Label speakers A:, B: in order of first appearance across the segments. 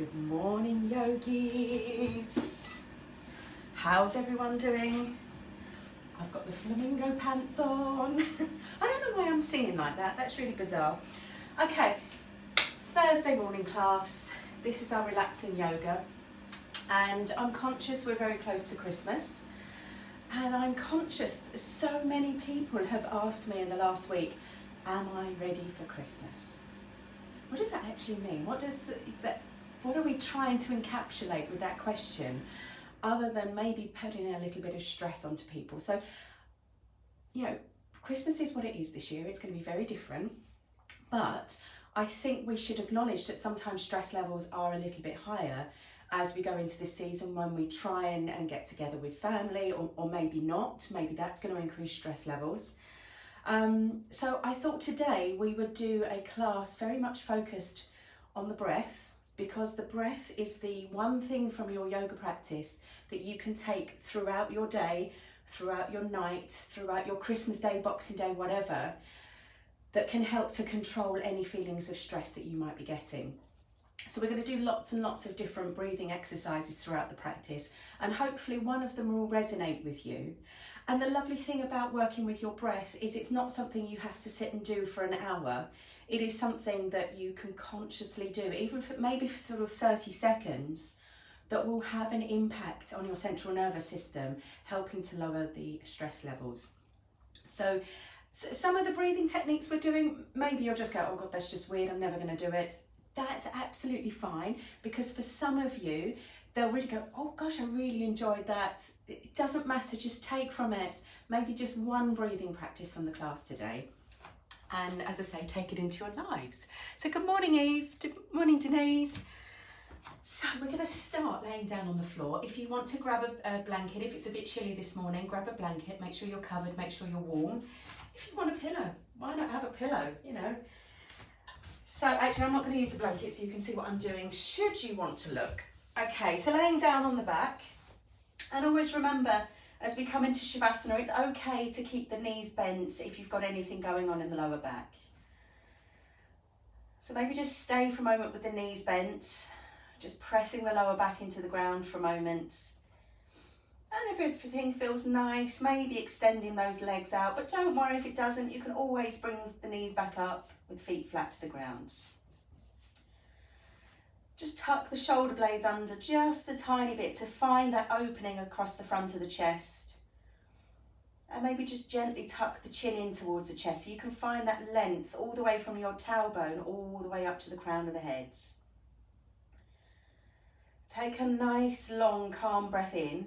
A: Good morning, yogis. How's everyone doing? I've got the flamingo pants on. I don't know why I'm singing like that. That's really bizarre. Okay, Thursday morning class. This is our relaxing yoga. And I'm conscious we're very close to Christmas. And I'm conscious that so many people have asked me in the last week, am I ready for Christmas? What does that actually mean? What are we trying to encapsulate with that question, other than maybe putting a little bit of stress onto people? So, you know, Christmas is what it is this year. It's going to be very different, but I think we should acknowledge that sometimes stress levels are a little bit higher as we go into this season, when we try and get together with family, or maybe not. Maybe that's going to increase stress levels. So I thought today we would do a class very much focused on the breath, because the breath is the one thing from your yoga practice that you can take throughout your day, throughout your night, throughout your Christmas Day, Boxing Day, whatever, that can help to control any feelings of stress that you might be getting. So we're going to do lots and lots of different breathing exercises throughout the practice, and hopefully one of them will resonate with you. And the lovely thing about working with your breath is it's not something you have to sit and do for an hour. It is something that you can consciously do, even for maybe for sort of 30 seconds, that will have an impact on your central nervous system, helping to lower the stress levels. So some of the breathing techniques we're doing, maybe you'll just go, oh God, that's just weird, I'm never going to do it. That's absolutely fine, because for some of you, they'll really go, oh gosh, I really enjoyed that. It doesn't matter, just take from it maybe just one breathing practice from the class today. And as I say, take it into your lives. So good morning, Eve. Good morning, Denise. So we're going to start laying down on the floor. If you want to grab a blanket, if it's a bit chilly this morning, grab a blanket, make sure you're covered, make sure you're warm. If you want a pillow, why not have a pillow, you know? So actually, I'm not going to use a blanket so you can see what I'm doing, should you want to look. Okay, so laying down on the back, and always remember, as we come into Shavasana, it's okay to keep the knees bent if you've got anything going on in the lower back. So maybe just stay for a moment with the knees bent, just pressing the lower back into the ground for a moment. And if everything feels nice, maybe extending those legs out, but don't worry if it doesn't, you can always bring the knees back up with feet flat to the ground. Just tuck the shoulder blades under just a tiny bit to find that opening across the front of the chest. And maybe just gently tuck the chin in towards the chest so you can find that length all the way from your tailbone all the way up to the crown of the head. Take a nice, long, calm breath in.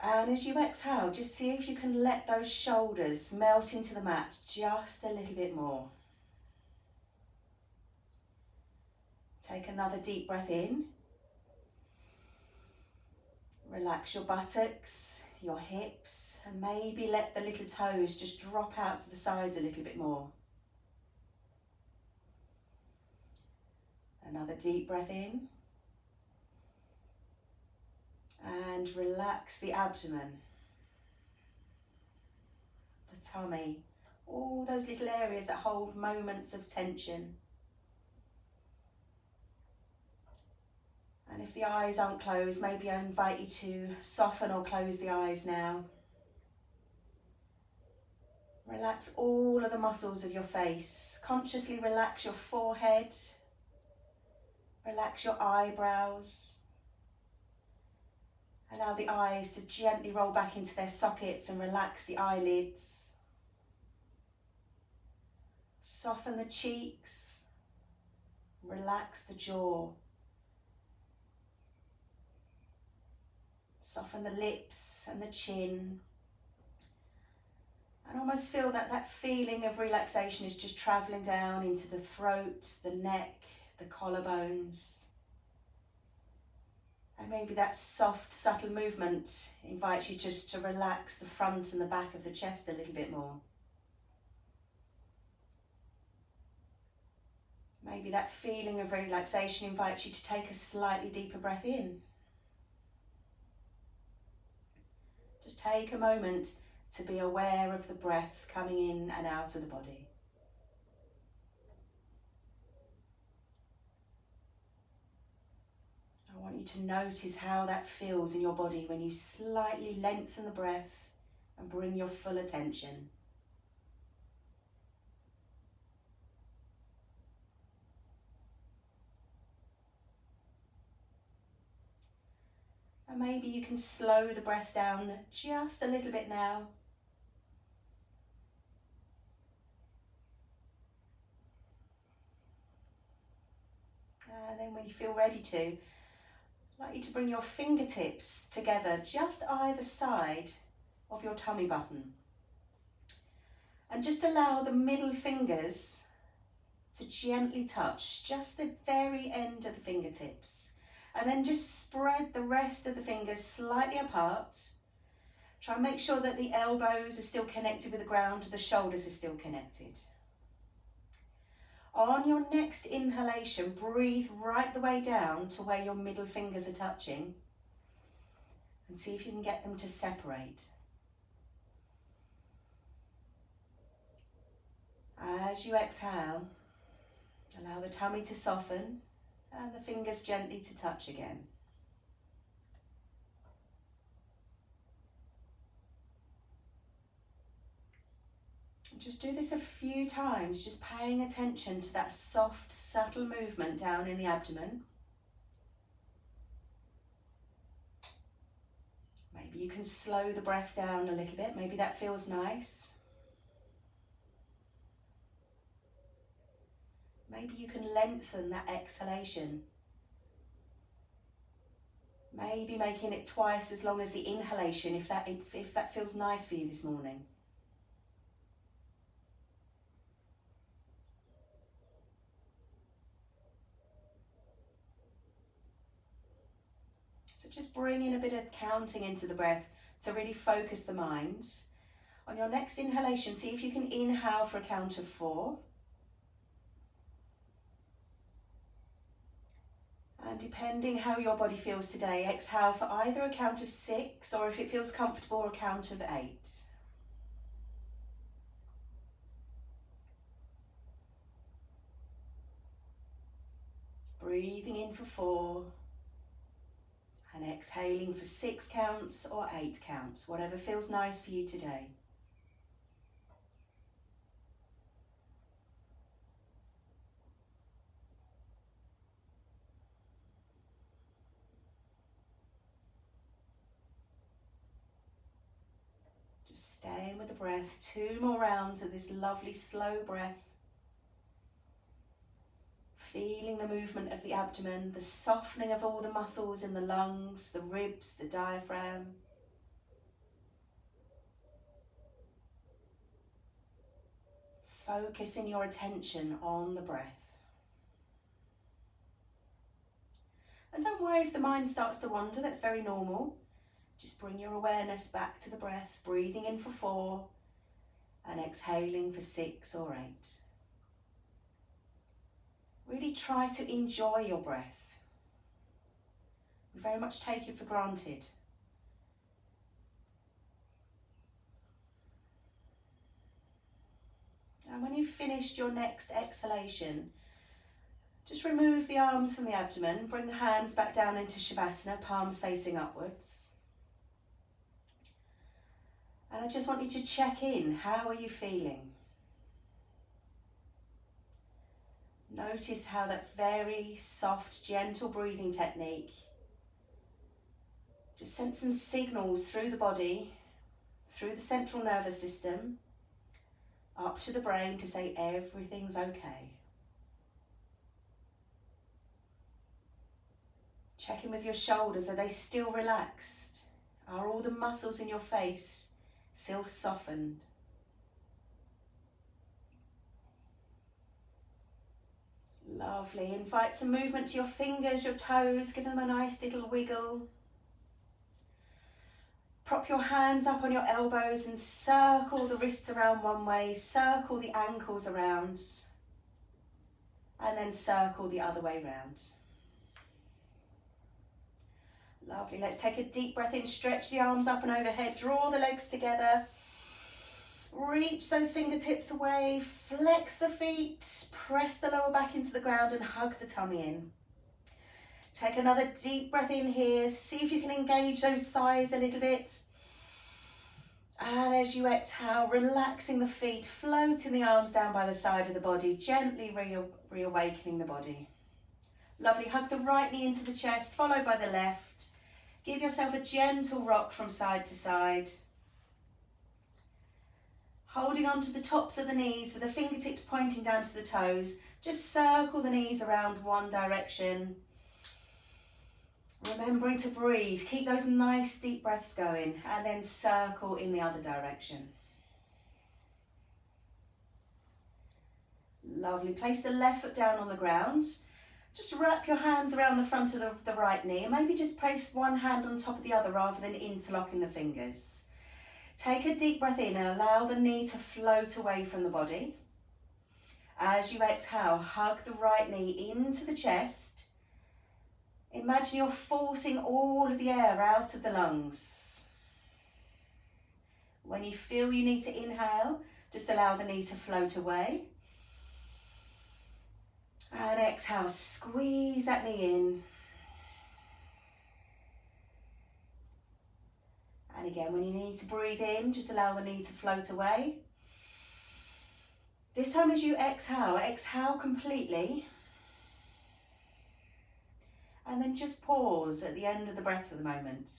A: And as you exhale, just see if you can let those shoulders melt into the mat just a little bit more. Take another deep breath in. Relax your buttocks, your hips, and maybe let the little toes just drop out to the sides a little bit more. Another deep breath in. And relax the abdomen, the tummy, all those little areas that hold moments of tension. And if the eyes aren't closed, maybe I invite you to soften or close the eyes now. Relax all of the muscles of your face. Consciously relax your forehead. Relax your eyebrows. Allow the eyes to gently roll back into their sockets and relax the eyelids. Soften the cheeks. Relax the jaw. Soften the lips and the chin. And almost feel that feeling of relaxation is just travelling down into the throat, the neck, the collarbones. And maybe that soft, subtle movement invites you just to relax the front and the back of the chest a little bit more. Maybe that feeling of relaxation invites you to take a slightly deeper breath in. Just take a moment to be aware of the breath coming in and out of the body. want you to notice how that feels in your body when you slightly lengthen the breath and bring your full attention. And maybe you can slow the breath down just a little bit now. And then when you feel ready to, I'd like you to bring your fingertips together just either side of your tummy button. And just allow the middle fingers to gently touch just the very end of the fingertips. And then just spread the rest of the fingers slightly apart. Try and make sure that the elbows are still connected with the ground, the shoulders are still connected. On your next inhalation, breathe right the way down to where your middle fingers are touching and see if you can get them to separate. As you exhale, allow the tummy to soften and the fingers gently to touch again. Just do this a few times, just paying attention to that soft, subtle movement down in the abdomen. Maybe you can slow the breath down a little bit. Maybe that feels nice. Maybe you can lengthen that exhalation. Maybe making it twice as long as the inhalation if that feels nice for you this morning. So just bring in a bit of counting into the breath to really focus the mind. On your next inhalation, see if you can inhale for a count of 4. And depending how your body feels today, exhale for either a count of 6 or if it feels comfortable, a count of 8. Breathing in for 4 and exhaling for 6 counts or 8 counts, whatever feels nice for you today. Just staying with the breath, 2 more rounds of this lovely slow breath. Feeling the movement of the abdomen, the softening of all the muscles in the lungs, the ribs, the diaphragm. Focusing your attention on the breath. And don't worry if the mind starts to wander, that's very normal. Just bring your awareness back to the breath, breathing in for 4 and exhaling for 6 or 8. Really try to enjoy your breath. We very much take it for granted. And when you've finished your next exhalation, just remove the arms from the abdomen, bring the hands back down into Shavasana, palms facing upwards. And I just want you to check in. How are you feeling? Notice how that very soft, gentle breathing technique just sent some signals through the body, through the central nervous system, up to the brain to say everything's okay. Check in with your shoulders. Are they still relaxed? Are all the muscles in your face still softened? Lovely. Invite some movement to your fingers, your toes. Give them a nice little wiggle. Prop your hands up on your elbows and circle the wrists around one way. Circle the ankles around. And then circle the other way round. Lovely. Let's take a deep breath in. Stretch the arms up and overhead. Draw the legs together. Reach those fingertips away, flex the feet, press the lower back into the ground and hug the tummy in. Take another deep breath in here. See if you can engage those thighs a little bit. And as you exhale, relaxing the feet, floating the arms down by the side of the body, gently reawakening the body. Lovely, hug the right knee into the chest, followed by the left. Give yourself a gentle rock from side to side. Holding on to the tops of the knees with the fingertips pointing down to the toes. Just circle the knees around one direction. Remembering to breathe, keep those nice deep breaths going and then circle in the other direction. Lovely, place the left foot down on the ground. Just wrap your hands around the front of the right knee and maybe just place one hand on top of the other rather than interlocking the fingers. Take a deep breath in and allow the knee to float away from the body. As you exhale, hug the right knee into the chest. Imagine you're forcing all of the air out of the lungs. When you feel you need to inhale, just allow the knee to float away. And exhale, squeeze that knee in. And again, when you need to breathe in, just allow the knee to float away. This time as you exhale, exhale completely. And then just pause at the end of the breath for the moment.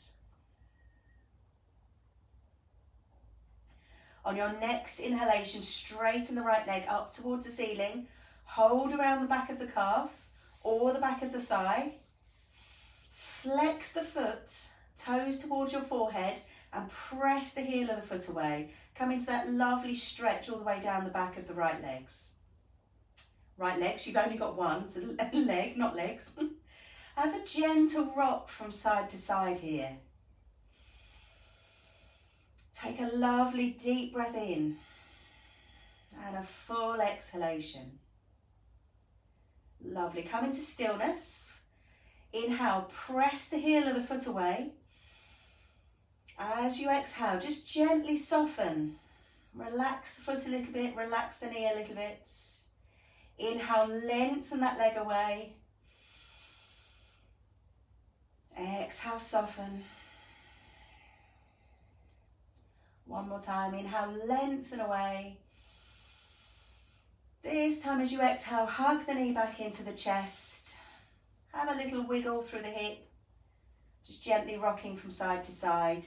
A: On your next inhalation, straighten the right leg up towards the ceiling. Hold around the back of the calf or the back of the thigh. Flex the foot, toes towards your forehead, and press the heel of the foot away. Come into that lovely stretch all the way down the back of the right legs. Right legs, you've only got one, so leg, not legs. Have a gentle rock from side to side here. Take a lovely deep breath in and a full exhalation. Lovely, come into stillness. Inhale, press the heel of the foot away. As you exhale, just gently soften. Relax the foot a little bit, relax the knee a little bit. Inhale, lengthen that leg away. Exhale, soften. One more time, inhale, lengthen away. This time as you exhale, hug the knee back into the chest. Have a little wiggle through the hip. Just gently rocking from side to side.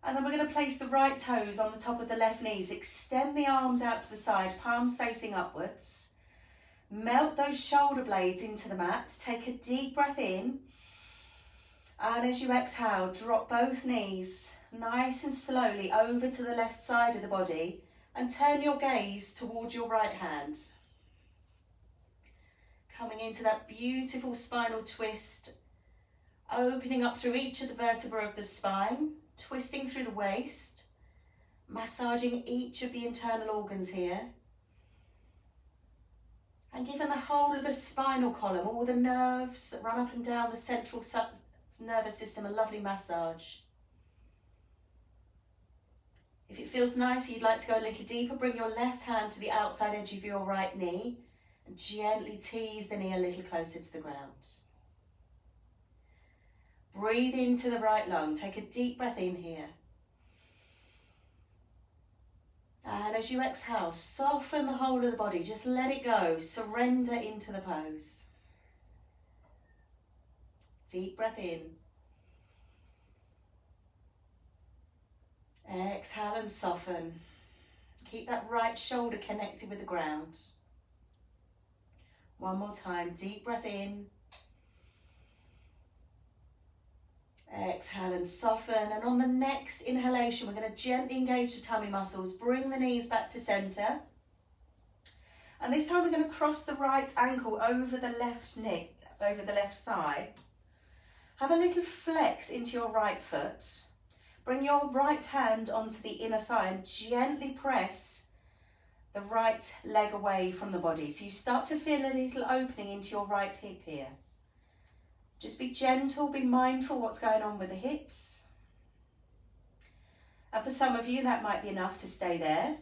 A: And then we're going to place the right toes on the top of the left knees. Extend the arms out to the side, palms facing upwards. Melt those shoulder blades into the mat. Take a deep breath in. And as you exhale, drop both knees nice and slowly over to the left side of the body and turn your gaze towards your right hand. Coming into that beautiful spinal twist, opening up through each of the vertebrae of the spine, twisting through the waist, massaging each of the internal organs here. And giving the whole of the spinal column, all the nerves that run up and down the central nervous system, a lovely massage. If it feels nice, you'd like to go a little deeper, bring your left hand to the outside edge of your right knee and gently tease the knee a little closer to the ground. Breathe into the right lung. Take a deep breath in here. And as you exhale, soften the whole of the body. Just let it go. Surrender into the pose. Deep breath in. Exhale and soften. Keep that right shoulder connected with the ground. One more time. Deep breath in. Exhale and soften. And on the next inhalation, we're going to gently engage the tummy muscles. Bring the knees back to center. And this time we're going to cross the right ankle over the left knee, over the left thigh. Have a little flex into your right foot. Bring your right hand onto the inner thigh and gently press the right leg away from the body. So you start to feel a little opening into your right hip here. Just be gentle, be mindful what's going on with the hips. And for some of you, that might be enough to stay there.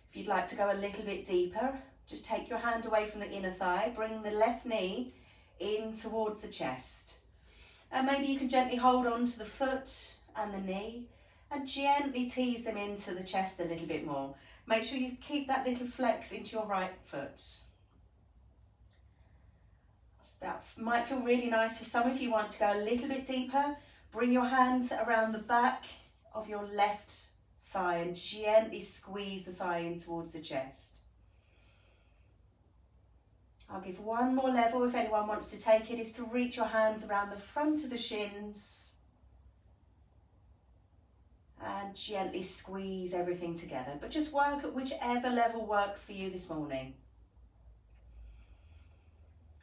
A: If you'd like to go a little bit deeper, just take your hand away from the inner thigh, bring the left knee in towards the chest. And maybe you can gently hold on to the foot and the knee and gently tease them into the chest a little bit more. Make sure you keep that little flex into your right foot. That might feel really nice for some. If you want to go a little bit deeper, bring your hands around the back of your left thigh and gently squeeze the thigh in towards the chest. I'll give one more level if anyone wants to take it, is to reach your hands around the front of the shins and gently squeeze everything together. But just work at whichever level works for you this morning.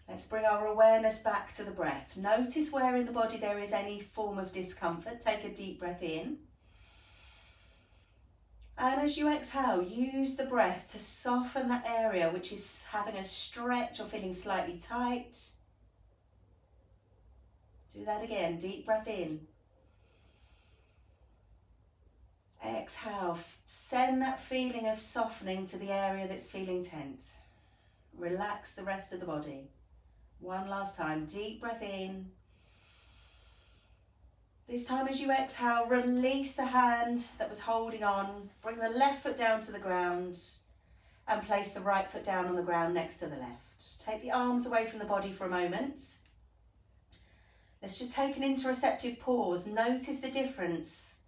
A: Let's bring our awareness back to the breath. Notice where in the body there is any form of discomfort. Take a deep breath in. And as you exhale, use the breath to soften that area which is having a stretch or feeling slightly tight. Do that again. Deep breath in. Exhale. Send that feeling of softening to the area that's feeling tense. Relax the rest of the body. One last time, deep breath in. This time as you exhale, release the hand that was holding on. Bring the left foot down to the ground and place the right foot down on the ground next to the left. Take the arms away from the body for a moment. Let's just take an interoceptive pause. Notice the difference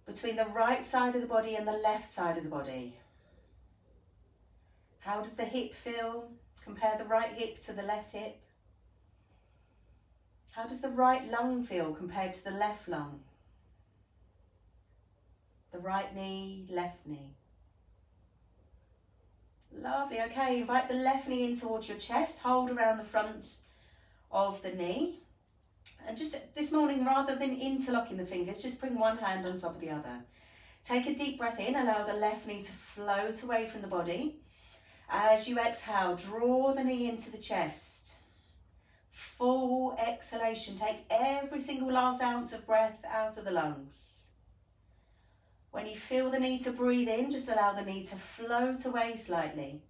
A: between the right side of the body and the left side of the body. How does the hip feel? Compare the right hip to the left hip. How does the right lung feel compared to the left lung? The right knee, left knee. Lovely. Okay, invite the left knee in towards your chest. Hold around the front of the knee. And just this morning, rather than interlocking the fingers, just bring one hand on top of the other. Take a deep breath in. Allow the left knee to float away from the body. As you exhale, draw the knee into the chest. Full exhalation. Take every single last ounce of breath out of the lungs. When you feel the need to breathe in, just allow the knee to float away slightly.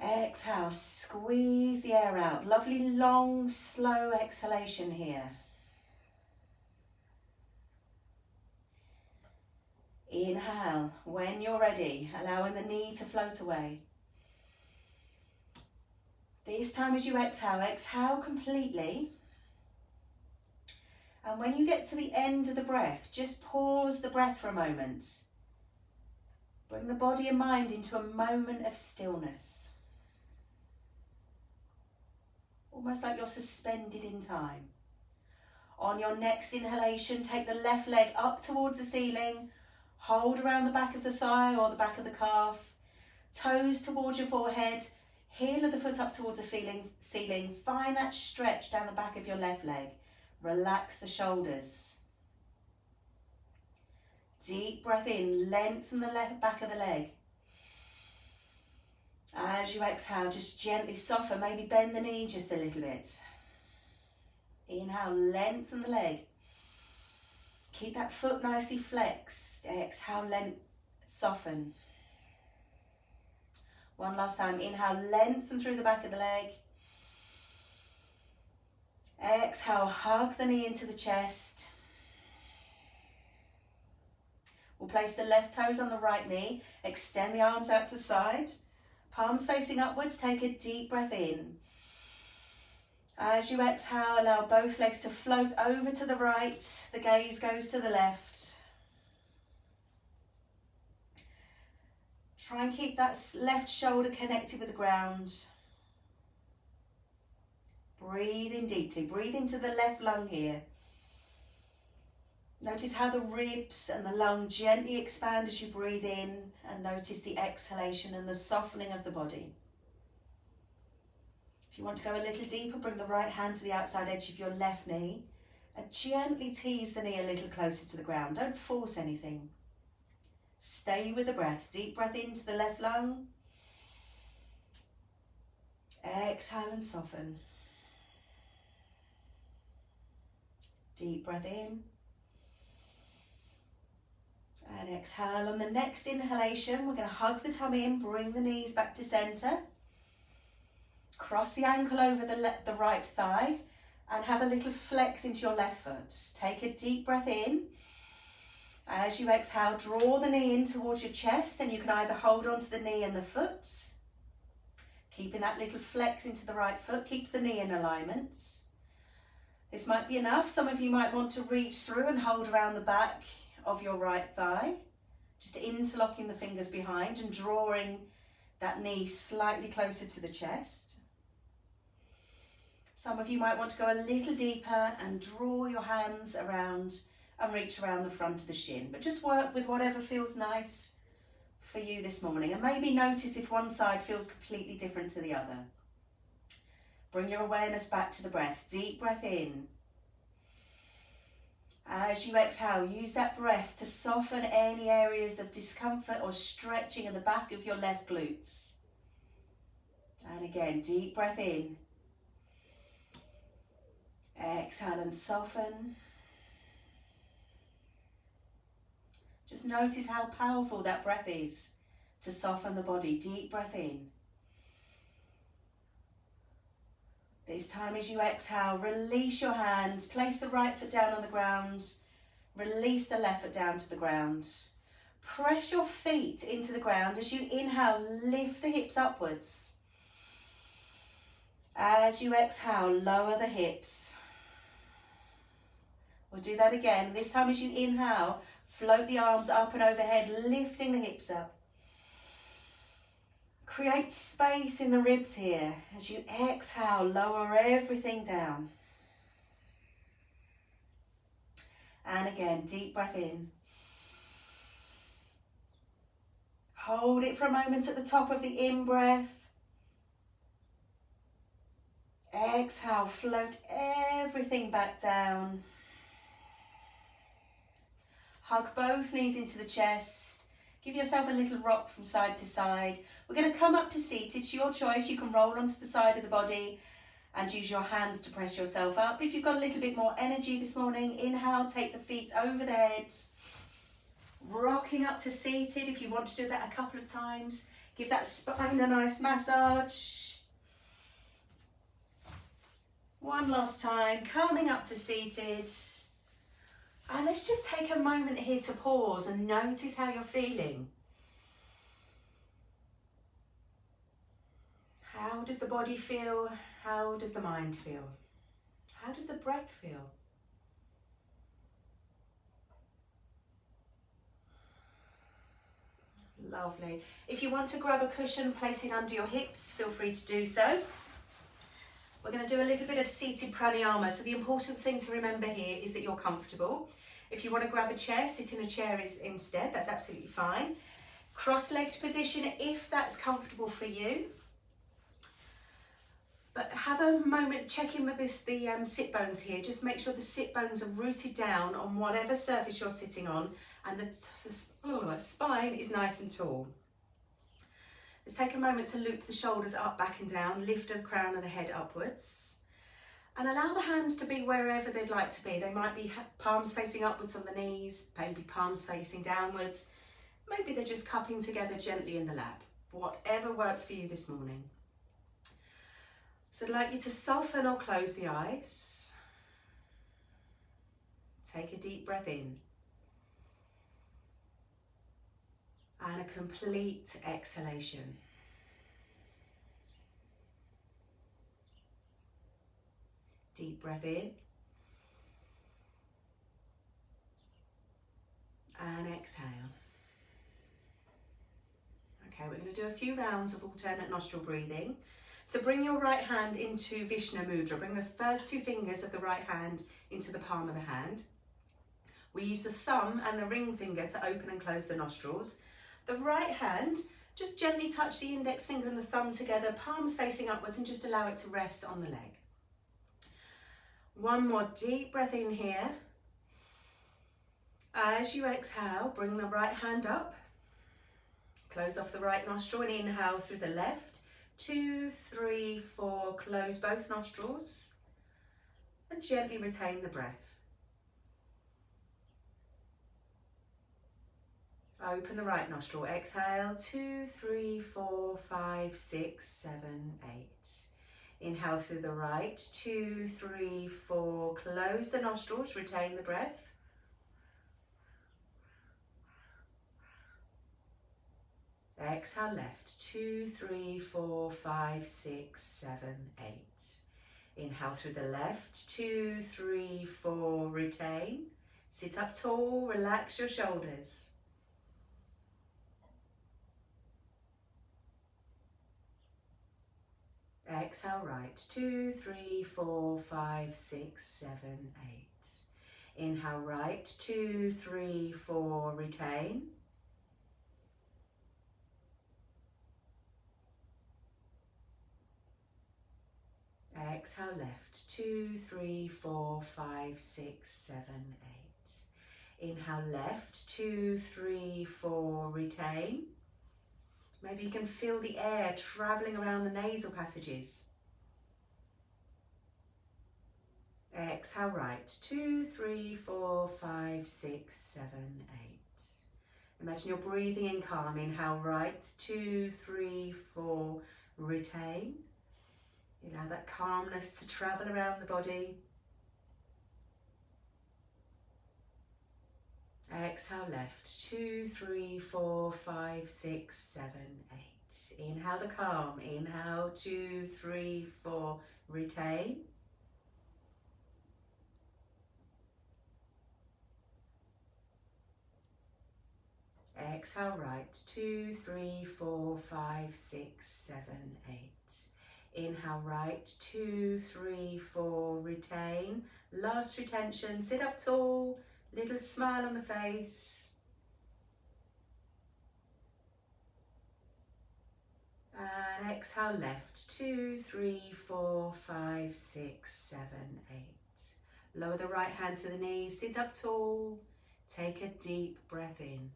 A: Exhale, squeeze the air out. Lovely long, slow exhalation here. Inhale, when you're ready, allowing the knee to float away. This time as you exhale, exhale completely. And when you get to the end of the breath, just pause the breath for a moment. Bring the body and mind into a moment of stillness. Almost like you're suspended in time. On your next inhalation, take the left leg up towards the ceiling. Hold around the back of the thigh or the back of the calf. Toes towards your forehead. Heel of the foot up towards the ceiling. Find that stretch down the back of your left leg. Relax the shoulders. Deep breath in. Lengthen the back of the leg. As you exhale, just gently soften. Maybe bend the knee just a little bit. Inhale, lengthen the leg. Keep that foot nicely flexed. Exhale, soften. One last time. Inhale, lengthen through the back of the leg. Exhale, hug the knee into the chest. We'll place the left toes on the right knee. Extend the arms out to the side. Palms facing upwards. Take a deep breath in. As you exhale, allow both legs to float over to the right. The gaze goes to the left. Try and keep that left shoulder connected with the ground. Breathe in deeply. Breathe into the left lung here. Notice how the ribs and the lung gently expand as you breathe in, and notice the exhalation and the softening of the body. If you want to go a little deeper, bring the right hand to the outside edge of your left knee and gently tease the knee a little closer to the ground. Don't force anything. Stay with the breath. Deep breath into the left lung. Exhale and soften. Deep breath in. And exhale. On the next inhalation, we're going to hug the tummy in, bring the knees back to center. Cross the ankle over the right thigh and have a little flex into your left foot. Take a deep breath in. As you exhale, draw the knee in towards your chest, and you can either hold onto the knee and the foot, keeping that little flex into the right foot, keeps the knee in alignment. This might be enough. Some of you might want to reach through and hold around the back of your right thigh, just interlocking the fingers behind and drawing that knee slightly closer to the chest. Some of you might want to go a little deeper and draw your hands around and reach around the front of the shin, but just work with whatever feels nice for you this morning, and maybe notice if one side feels completely different to the other. Bring your awareness back to the breath. Deep breath in. As you exhale, use that breath to soften any areas of discomfort or stretching in the back of your left glutes. And again, deep breath in. Exhale and soften. Just notice how powerful that breath is to soften the body. Deep breath in. This time as you exhale, release your hands. Place the right foot down on the ground. Release the left foot down to the ground. Press your feet into the ground. As you inhale, lift the hips upwards. As you exhale, lower the hips. We'll do that again. This time as you inhale, float the arms up and overhead, lifting the hips up. Create space in the ribs here. As you exhale, lower everything down. And again, deep breath in. Hold it for a moment at the top of the in-breath. Exhale, float everything back down. Hug both knees into the chest. Give yourself a little rock from side to side. We're going to come up to seated. It's your choice. You can roll onto the side of the body and use your hands to press yourself up. If you've got a little bit more energy this morning, inhale, take the feet over the head. Rocking up to seated. If you want to do that a couple of times, give that spine a nice massage. One last time, coming up to seated. And let's just take a moment here to pause and notice how you're feeling. How does the body feel? How does the mind feel? How does the breath feel? Lovely. If you want to grab a cushion, place it under your hips, feel free to do so. We're going to do a little bit of seated pranayama. So the important thing to remember here is that you're comfortable. If you want to grab a chair, sit in a chair instead. That's absolutely fine. Cross-legged position if that's comfortable for you. But have a moment, check in with the sit bones here. Just make sure the sit bones are rooted down on whatever surface you're sitting on, and the spine is nice and tall. Let's take a moment to loop the shoulders up, back and down, lift the crown of the head upwards, and allow the hands to be wherever they'd like to be. They might be palms facing upwards on the knees, maybe palms facing downwards, maybe they're just cupping together gently in the lap. Whatever works for you this morning. So I'd like you to soften or close the eyes. Take a deep breath in. And a complete exhalation. Deep breath in. And exhale. Okay, we're going to do a few rounds of alternate nostril breathing. So bring your right hand into Vishnu Mudra. Bring the first two fingers of the right hand into the palm of the hand. We use the thumb and the ring finger to open and close the nostrils. The right hand, just gently touch the index finger and the thumb together, palms facing upwards, and just allow it to rest on the leg. One more deep breath in here. As you exhale, bring the right hand up. Close off the right nostril and inhale through the left. 2, 3, 4, close both nostrils and gently retain the breath. Open the right nostril, exhale, 2, 3, 4, 5, 6, 7, 8. Inhale through the right, 2, 3, 4, close the nostrils, retain the breath. Exhale left, 2, 3, 4, 5, 6, 7, 8. Inhale through the left, 2, 3, 4, retain. Sit up tall, relax your shoulders. Exhale right, 2, 3, 4, 5, 6, 7, 8. Inhale right, 2, 3, 4, retain. Exhale left, 2, 3, 4, 5, 6, 7, 8. Inhale left, 2, 3, 4, retain. Maybe you can feel the air travelling around the nasal passages. Exhale right, 2, 3, 4, 5, 6, 7, 8. Imagine you're breathing in calm. Inhale right, 2, 3, 4, retain. Allow that calmness to travel around the body. Exhale left, 2, 3, 4, 5, 6, 7, 8. Inhale the calm, inhale, 2, 3, 4, retain. Exhale right, 2, 3, 4, 5, 6, 7, 8. Inhale right, 2, 3, 4, retain. Last retention, sit up tall, little smile on the face. And exhale left, 2, 3, 4, 5, 6, 7, 8. Lower the right hand to the knees, sit up tall, take a deep breath in.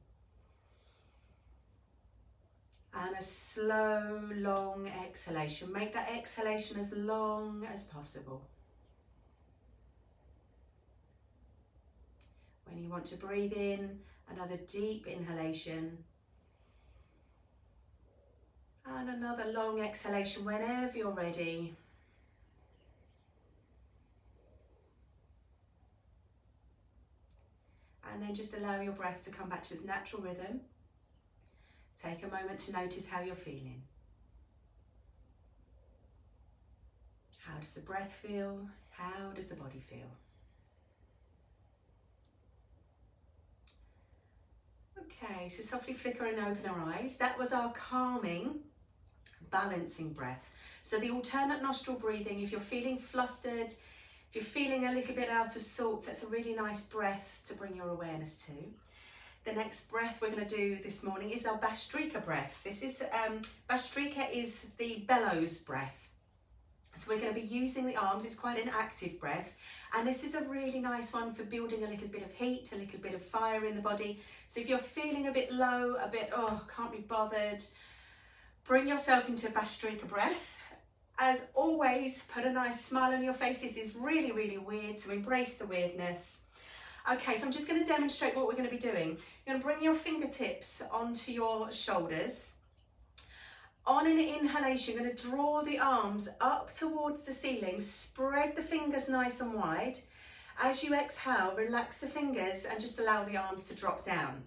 A: And a slow, long exhalation. Make that exhalation as long as possible. When you want to breathe in, another deep inhalation. And another long exhalation whenever you're ready. And then just allow your breath to come back to its natural rhythm. Take a moment to notice how you're feeling. How does the breath feel? How does the body feel? Okay, so softly flicker and open our eyes. That was our calming, balancing breath. So the alternate nostril breathing, if you're feeling flustered, if you're feeling a little bit out of sorts, that's a really nice breath to bring your awareness to. The next breath we're going to do this morning is our Bhastrika breath. This is Bhastrika is the bellows breath. So we're going to be using the arms. It's quite an active breath, and this is a really nice one for building a little bit of heat, a little bit of fire in the body. So if you're feeling a bit low, a bit can't be bothered, bring yourself into Bhastrika breath. As always, put a nice smile on your face. This is really, really weird, so embrace the weirdness. Okay, so I'm just going to demonstrate what we're going to be doing. You're going to bring your fingertips onto your shoulders. On an inhalation, you're going to draw the arms up towards the ceiling, spread the fingers nice and wide. As you exhale, relax the fingers and just allow the arms to drop down.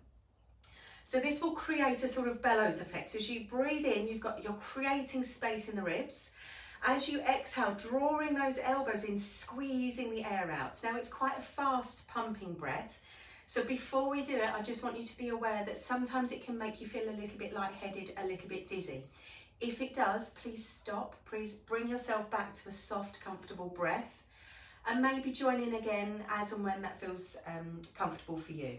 A: So this will create a sort of bellows effect. As you breathe in, you're creating space in the ribs. As you exhale, drawing those elbows in, squeezing the air out. Now it's quite a fast pumping breath. So before we do it, I just want you to be aware that sometimes it can make you feel a little bit lightheaded, a little bit dizzy. If it does, please stop. Please bring yourself back to a soft, comfortable breath. And maybe join in again as and when that feels comfortable for you.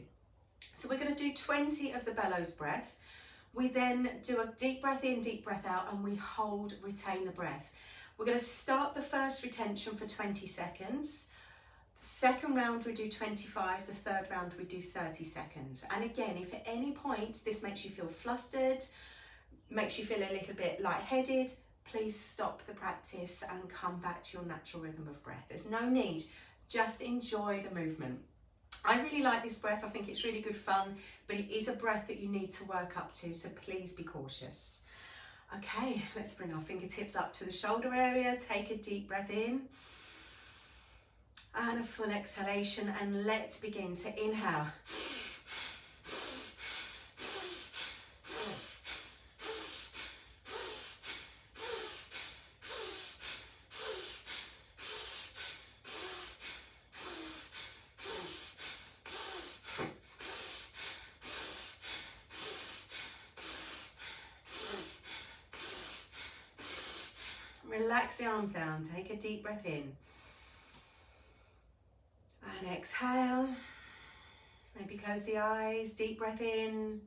A: So we're going to do 20 of the bellows breath. We then do a deep breath in, deep breath out, and we hold, retain the breath. We're going to start the first retention for 20 seconds. The second round we do 25, the third round we do 30 seconds. And again, if at any point this makes you feel flustered, makes you feel a little bit lightheaded, please stop the practice and come back to your natural rhythm of breath. There's no need, just enjoy the movement. I really like this breath. I think it's really good fun, but it is a breath that you need to work up to, so please be cautious. Okay, let's bring our fingertips up to the shoulder area. Take a deep breath in and a full exhalation, and let's begin to inhale. Relax the arms down, take a deep breath in. And exhale. Maybe close the eyes, deep breath in.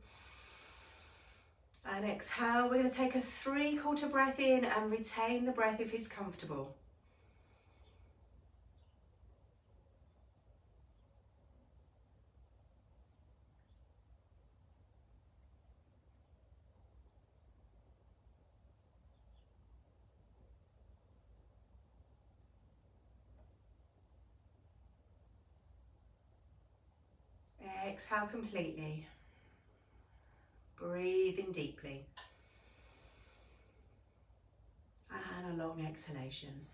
A: And exhale. We're going to take a 3/4 breath in and retain the breath if it's comfortable. Exhale completely. Breathe in deeply. And a long exhalation.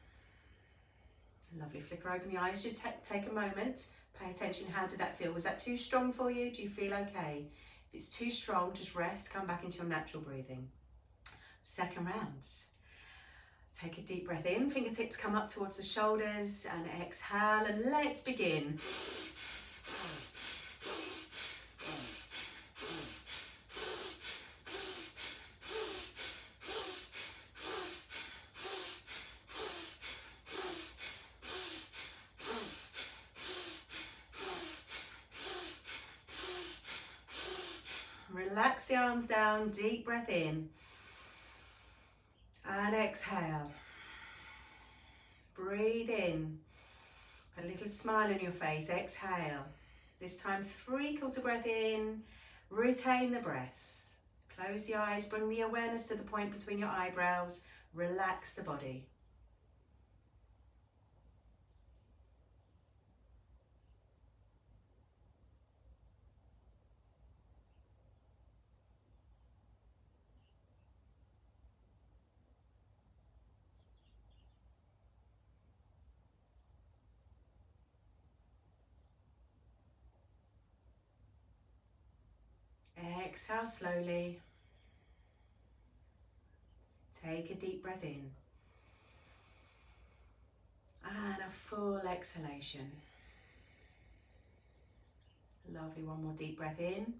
A: Lovely. Flicker open the eyes. Just take a moment. Pay attention. How did that feel? Was that too strong for you? Do you feel okay? If it's too strong, just rest. Come back into your natural breathing. Second round. Take a deep breath in. Fingertips come up towards the shoulders. And exhale. And let's begin. Relax the arms down, deep breath in. And exhale. Breathe in. Put a little smile on your face, exhale. This time 3/4 breath in, retain the breath. Close the eyes, bring the awareness to the point between your eyebrows. Relax the body. Exhale slowly. Take a deep breath in. And a full exhalation. Lovely, one more deep breath in.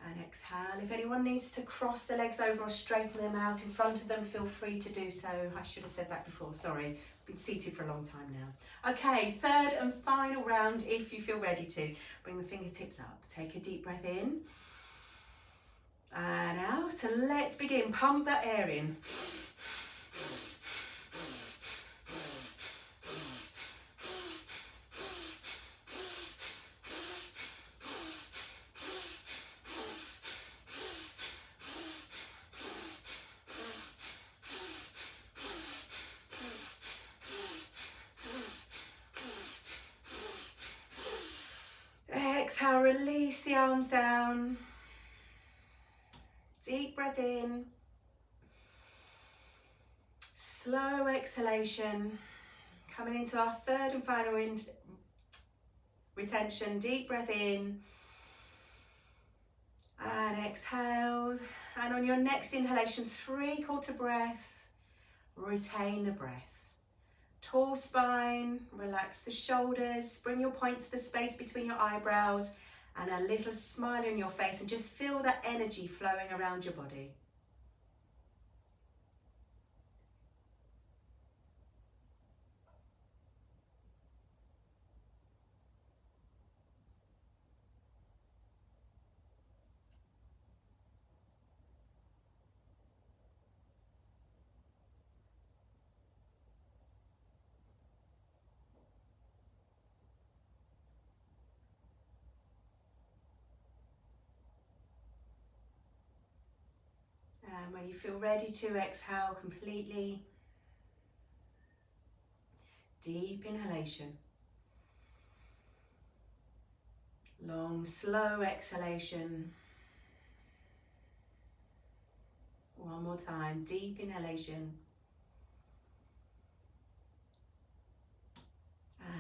A: And exhale. If anyone needs to cross the legs over or straighten them out in front of them, feel free to do so. I should have said that before, sorry. I've been seated for a long time now. Okay, third and final round if you feel ready to. Bring the fingertips up. Take a deep breath in. And out. And let's begin. Pump that air in. Exhale, release the arms down. Deep breath in. Slow exhalation. Coming into our third and final retention. Deep breath in. And exhale. And on your next inhalation, 3/4 breath. Retain the breath. Tall spine, relax the shoulders, bring your point to the space between your eyebrows and a little smile on your face, and just feel that energy flowing around your body. And when you feel ready to exhale completely, deep inhalation, long, slow exhalation, One more time, deep inhalation.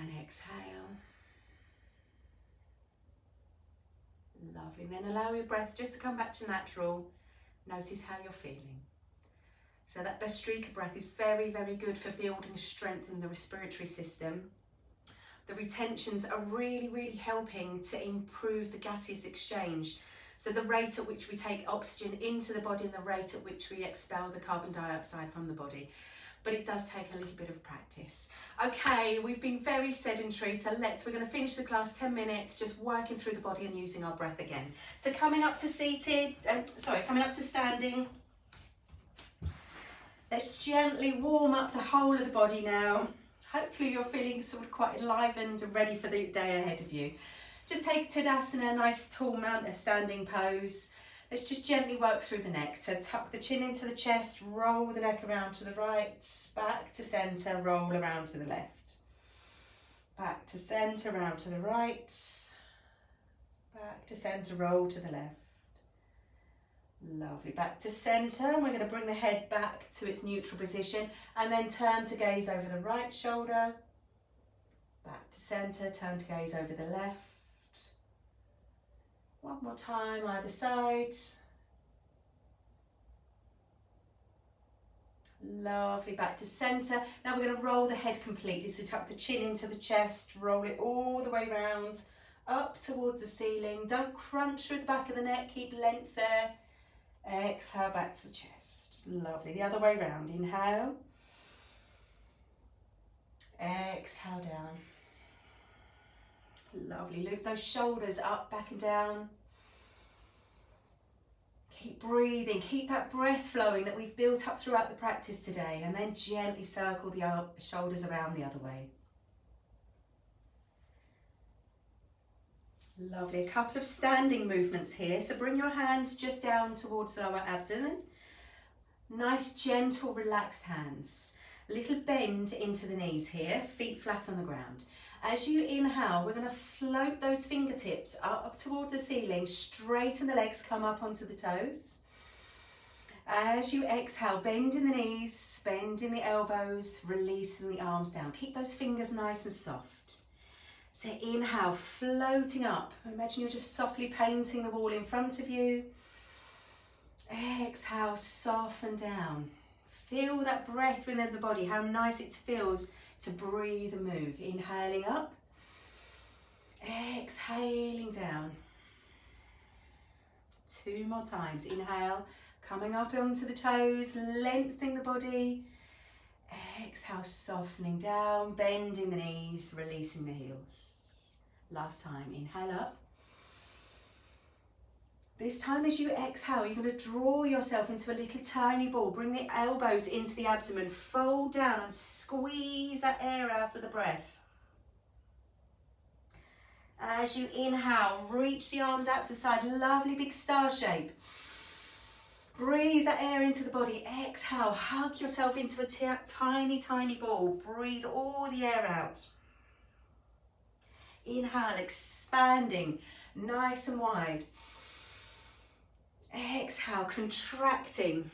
A: And exhale. Lovely. Then allow your breath just to come back to natural. Notice how you're feeling. So that Bastrika breath is very, very good for building strength in the respiratory system. The retentions are really, really helping to improve the gaseous exchange. So the rate at which we take oxygen into the body and the rate at which we expel the carbon dioxide from the body. But it does take a little bit of practice. Okay, we've been very sedentary, so we're going to finish the class 10 minutes just working through the body and using our breath again. So coming up to coming up to standing. Let's gently warm up the whole of the body now. Hopefully you're feeling sort of quite enlivened and ready for the day ahead of you. Just take Tadasana, a nice tall mount, a standing pose. Let's just gently work through the neck. So tuck the chin into the chest, roll the neck around to the right, back to centre, roll around to the left. Back to centre, round to the right, back to centre, roll to the left. Lovely, back to centre. We're going to bring the head back to its neutral position and then turn to gaze over the right shoulder. Back to centre, turn to gaze over the left. One more time, either side. Lovely, back to centre. Now we're going to roll the head completely. So tuck the chin into the chest, roll it all the way round, up towards the ceiling. Don't crunch through the back of the neck, keep length there. Exhale, back to the chest. Lovely, the other way round. Inhale. Exhale down. Lovely, loop those shoulders up, back and down. Keep breathing, keep that breath flowing that we've built up throughout the practice today, and then gently circle the shoulders around the other way. Lovely, a couple of standing movements here. So bring your hands just down towards the lower abdomen. Nice, gentle, relaxed hands. A little bend into the knees here, feet flat on the ground. As you inhale, we're going to float those fingertips up towards the ceiling, straighten the legs, come up onto the toes. As you exhale, bend in the knees, bend in the elbows, releasing the arms down. Keep those fingers nice and soft. So inhale, floating up. Imagine you're just softly painting the wall in front of you. Exhale, soften down. Feel that breath within the body, how nice it feels to breathe and move. Inhaling up, exhaling down. 2 more times. Inhale, coming up onto the toes, lengthening the body. Exhale, softening down, bending the knees, releasing the heels. Last time, inhale up. This time as you exhale, you're going to draw yourself into a little tiny ball. Bring the elbows into the abdomen, fold down and squeeze that air out of the breath. As you inhale, reach the arms out to the side, lovely big star shape. Breathe that air into the body. Exhale, hug yourself into a tiny, tiny ball. Breathe all the air out. Inhale, expanding, nice and wide. Exhale, contracting.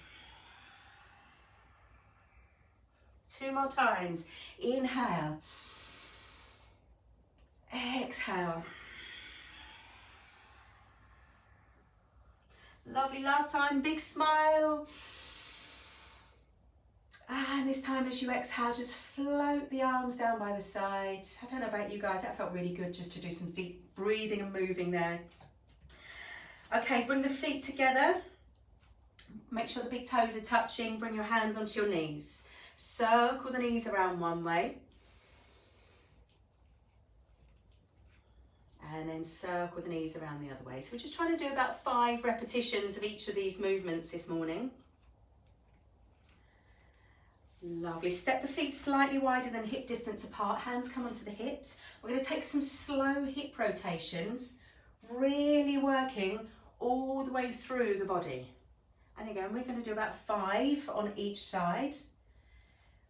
A: 2 more times. Inhale. Exhale. Lovely, last time, big smile. And this time as you exhale, just float the arms down by the side. I don't know about you guys, that felt really good just to do some deep breathing and moving there. Okay, bring the feet together. Make sure the big toes are touching. Bring your hands onto your knees. Circle the knees around one way. And then circle the knees around the other way. So we're just trying to do about 5 repetitions of each of these movements this morning. Lovely. Step the feet slightly wider than hip distance apart. Hands come onto the hips. We're going to take some slow hip rotations, really working all the way through the body. And again, we're going to do about 5 on each side.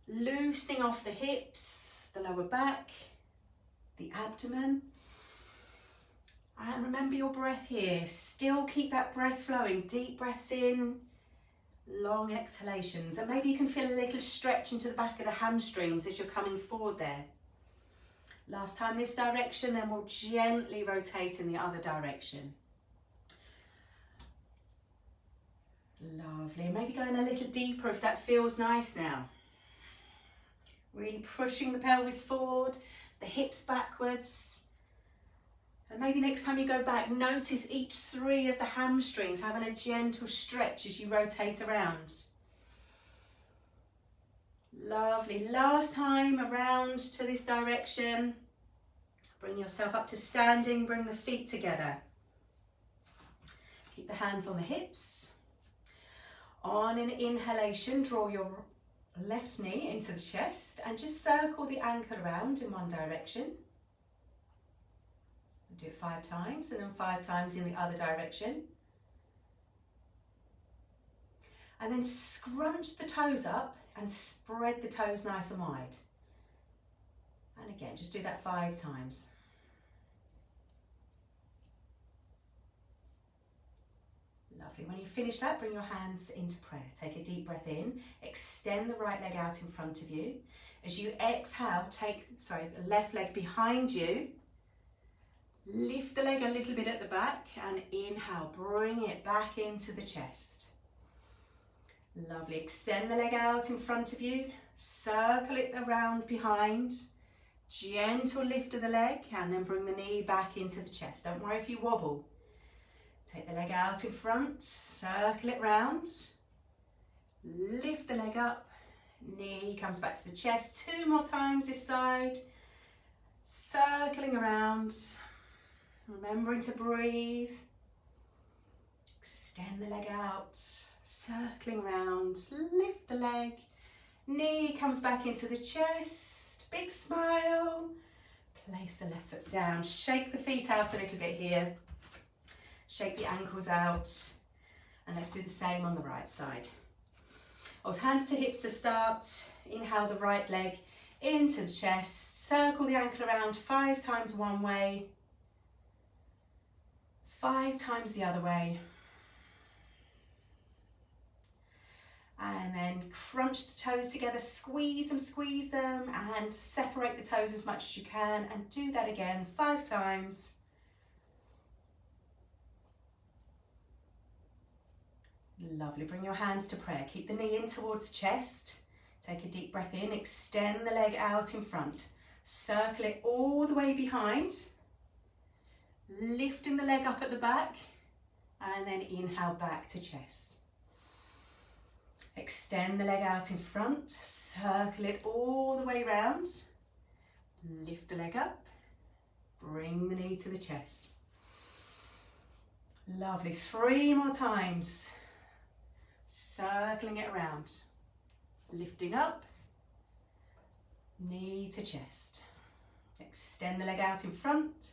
A: Loosening off the hips, the lower back, the abdomen. And remember your breath here. Still keep that breath flowing. Deep breaths in, Long exhalations, and maybe you can feel a little stretch into the back of the hamstrings as you're coming forward there. Last time this direction, then we'll gently rotate in the other direction. Lovely, maybe going a little deeper if that feels nice now. Really pushing the pelvis forward, the hips backwards. And maybe next time you go back, notice each 3 of the hamstrings having a gentle stretch as you rotate around. Lovely. Last time around to this direction. Bring yourself up to standing, bring the feet together. Keep the hands on the hips. On an inhalation, draw your left knee into the chest and just circle the ankle around in one direction. Do it 5 times and then 5 times in the other direction. And then scrunch the toes up and spread the toes nice and wide. And again, just do that 5 times. Lovely. When you finish that, bring your hands into prayer. Take a deep breath in. Extend the right leg out in front of you. As you exhale, take the left leg behind you. Lift the leg a little bit at the back and inhale, bring it back into the chest. Lovely, extend the leg out in front of you, circle it around behind, gentle lift of the leg and then bring the knee back into the chest. Don't worry if you wobble. Take the leg out in front, circle it round, lift the leg up, knee comes back to the chest. 2 more times this side, circling around. Remembering to breathe, extend the leg out, circling round, lift the leg, knee comes back into the chest, big smile, place the left foot down, shake the feet out a little bit here, shake the ankles out, and let's do the same on the right side. Hold hands to hips to start, inhale the right leg into the chest, circle the ankle around 5 times one way, 5 times the other way. And then crunch the toes together, squeeze them, and separate the toes as much as you can. And do that again 5 times. Lovely, bring your hands to prayer. Keep the knee in towards the chest. Take a deep breath in, extend the leg out in front. Circle it all the way behind. Lifting the leg up at the back and then inhale back to chest. Extend the leg out in front, circle it all the way round, lift the leg up, bring the knee to the chest. Lovely, 3 more times, circling it around, lifting up, knee to chest. Extend the leg out in front,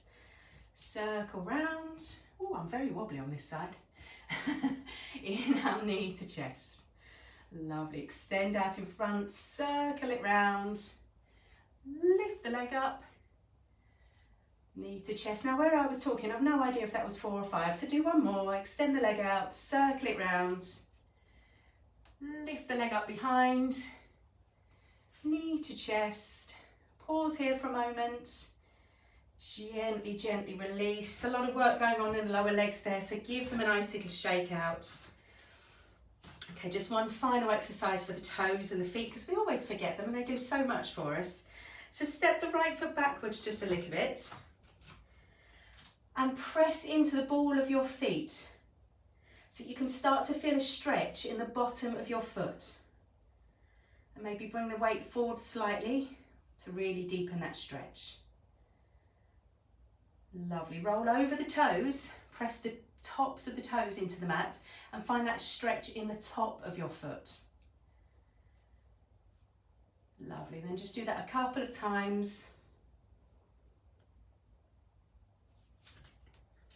A: circle round. Oh, I'm very wobbly on this side. Inhale, knee to chest. Lovely, extend out in front, circle it round, lift the leg up, knee to chest. Now where I was talking, I've no idea if that was 4 or 5, so do 1 more, extend the leg out, circle it round, lift the leg up behind, knee to chest, pause here for a moment. Gently, gently release. A lot of work going on in the lower legs there, so give them a nice little shake out. Okay, just 1 final exercise for the toes and the feet, because we always forget them and they do so much for us. So step the right foot backwards just a little bit and press into the ball of your feet so you can start to feel a stretch in the bottom of your foot. And maybe bring the weight forward slightly to really deepen that stretch. Lovely, roll over the toes, press the tops of the toes into the mat and find that stretch in the top of your foot. Lovely, then just do that a couple of times.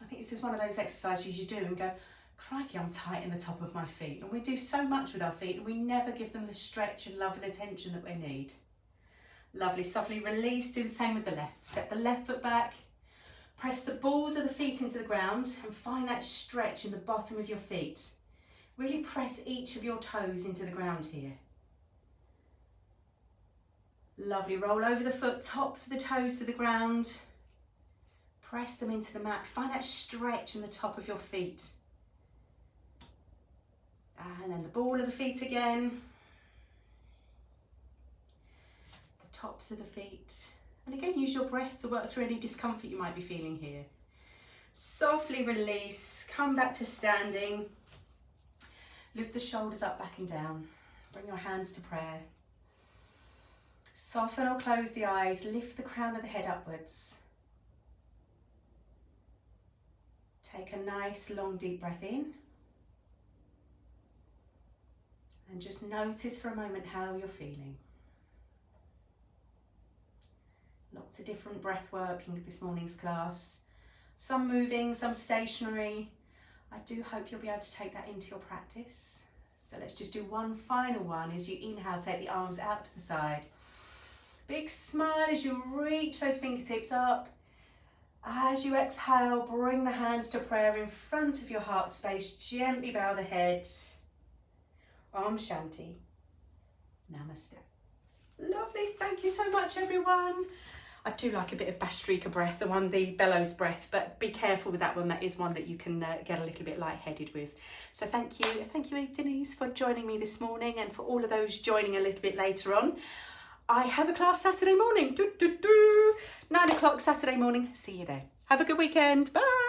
A: I think this is one of those exercises you do and go, crikey, I'm tight in the top of my feet. And we do so much with our feet and we never give them the stretch and love and attention that we need. Lovely, softly release, do the same with the left. Step the left foot back. Press the balls of the feet into the ground and find that stretch in the bottom of your feet. Really press each of your toes into the ground here. Lovely, roll over the foot, tops of the toes to the ground. Press them into the mat. Find that stretch in the top of your feet. And then the ball of the feet again. The tops of the feet. And again, use your breath to work through any discomfort you might be feeling here. Softly release, come back to standing. Loop the shoulders up, back and down. Bring your hands to prayer. Soften or close the eyes, lift the crown of the head upwards. Take a nice long deep breath in. And just notice for a moment how you're feeling. Lots of different breath work in this morning's class. Some moving, some stationary. I do hope you'll be able to take that into your practice. So let's just do one final one. As you inhale, take the arms out to the side. Big smile as you reach those fingertips up. As you exhale, bring the hands to prayer in front of your heart space. Gently bow the head. Om Shanti. Namaste. Lovely. Thank you so much, everyone. I do like a bit of Bhastrika breath, the bellows breath, but be careful with that one. That is one that you can get a little bit lightheaded with. So thank you. Thank you, Denise, for joining me this morning, and for all of those joining a little bit later on. I have a class Saturday morning, 9 o'clock Saturday morning. See you there. Have a good weekend. Bye.